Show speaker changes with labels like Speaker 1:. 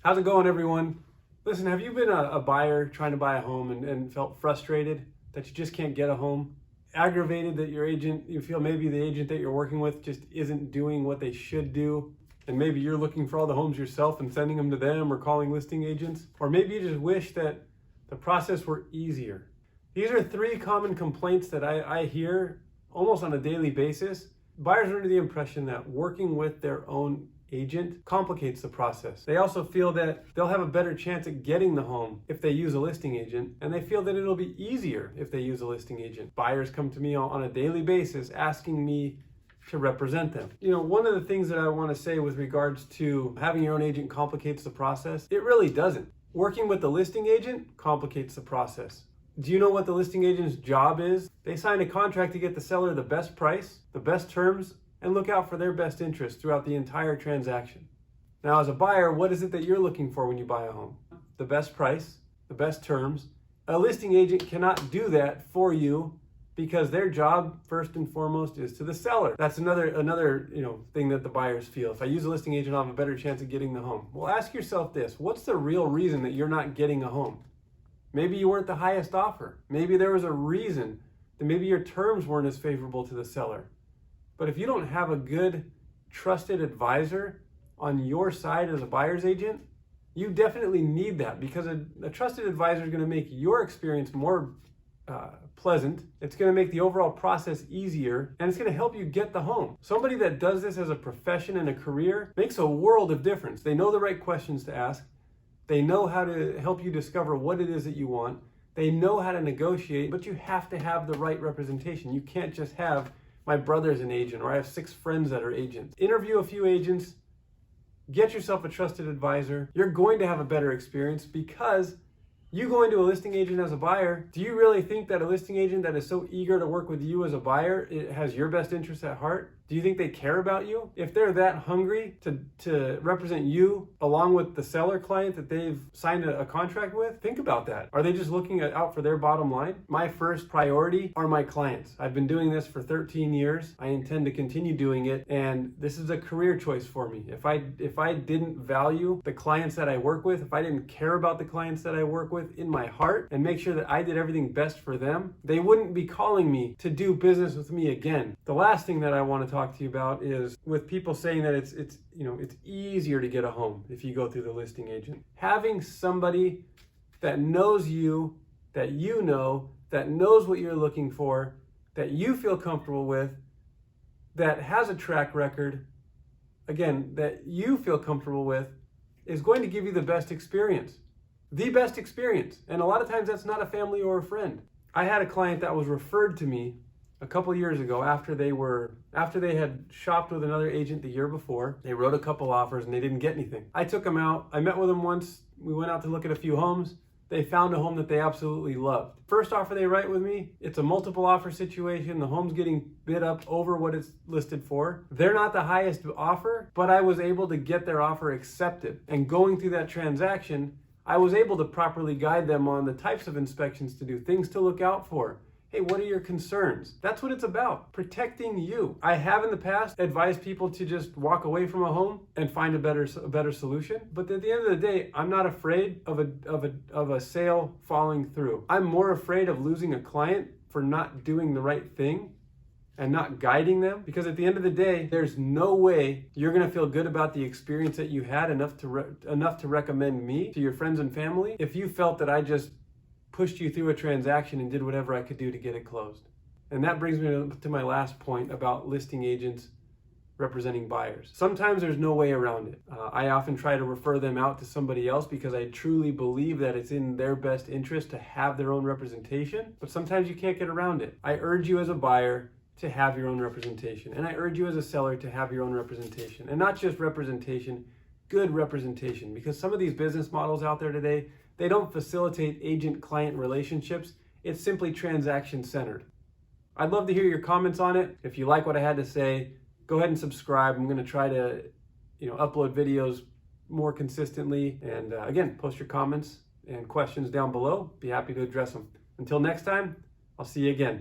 Speaker 1: How's it going, everyone? Listen, have you been a buyer trying to buy a home and felt frustrated that you just can't get a home? Aggravated that you feel maybe the agent that you're working with just isn't doing what they should do? And maybe you're looking for all the homes yourself and sending them to them or calling listing agents? Or maybe you just wish that the process were easier. These are three common complaints that I hear almost on a daily basis. Buyers are under the impression that working with their own agent complicates the process. They also feel that they'll have a better chance at getting the home if they use a listing agent, and they feel that it'll be easier if they use a listing agent. Buyers come to me on a daily basis asking me to represent them. One of the things that I want to say with regards to having your own agent complicates the process, it really doesn't. Working with the listing agent complicates the process. Do you know what the listing agent's job is? They sign a contract to get the seller the best price, the best terms, and look out for their best interest throughout the entire transaction. Now, as a buyer, what is it that you're looking for when you buy a home? The best price, the best terms. A listing agent cannot do that for you because their job, first and foremost, is to the seller. That's another thing that the buyers feel. If I use a listing agent, I'll have a better chance of getting the home. Well, ask yourself this: what's the real reason that you're not getting a home? Maybe you weren't the highest offer. Maybe there was a reason that maybe your terms weren't as favorable to the seller. But if you don't have a good, trusted advisor on your side as a buyer's agent, you definitely need that, because a trusted advisor is going to make your experience more pleasant. It's going to make the overall process easier, and it's going to help you get the home. Somebody that does this as a profession and a career makes a world of difference. They know the right questions to ask. They know how to help you discover what it is that you want. They know how to negotiate, but you have to have the right representation. You can't just have my brother's an agent, or I have 6 friends that are agents. Interview a few agents, get yourself a trusted advisor. You're going to have a better experience, because you go into a listing agent as a buyer. Do you really think that a listing agent that is so eager to work with you as a buyer, it has your best interest at heart? Do you think they care about you? If they're that hungry to represent you along with the seller client that they've signed a contract with, think about that. Are they just looking out for their bottom line? My first priority are my clients. I've been doing this for 13 years. I intend to continue doing it, and this is a career choice for me. If I didn't value the clients that I work with, if I didn't care about the clients that I work with in my heart and make sure that I did everything best for them, they wouldn't be calling me to do business with me again. The last thing that I want to talk to you about is with people saying that it's easier to get a home if you go through the listing agent. Having somebody that knows you, that you know, that knows what you're looking for, that you feel comfortable with, that has a track record, again, that you feel comfortable with, is going to give you the best experience. The best experience. And a lot of times that's not a family or a friend. I had a client that was referred to me a couple years ago after they had shopped with another agent the year before. They wrote a couple offers and they didn't get anything. I took them out. I met with them once. We went out to look at a few homes. They found a home that they absolutely loved. First offer they write with me, it's a multiple offer situation. The home's getting bid up over what it's listed for. They're not the highest offer, but I was able to get their offer accepted. And going through that transaction, I was able to properly guide them on the types of inspections to do, things to look out for. Hey, what are your concerns? That's what it's about, protecting you. I have in the past advised people to just walk away from a home and find a better solution. But at the end of the day, I'm not afraid of a sale falling through. I'm more afraid of losing a client for not doing the right thing and not guiding them, because at the end of the day, there's no way you're gonna feel good about the experience that you had enough to recommend me to your friends and family if you felt that I just pushed you through a transaction and did whatever I could do to get it closed. And that brings me to my last point about listing agents representing buyers. Sometimes there's no way around it. I often try to refer them out to somebody else because I truly believe that it's in their best interest to have their own representation, but sometimes you can't get around it. I urge you as a buyer to have your own representation, and I urge you as a seller to have your own representation, and not just representation, good representation, because some of these business models out there today, they don't facilitate agent-client relationships. It's simply transaction-centered. I'd love to hear your comments on it. If you like what I had to say, go ahead and subscribe. I'm going to try to, upload videos more consistently. And again, post your comments and questions down below. Be happy to address them. Until next time, I'll see you again.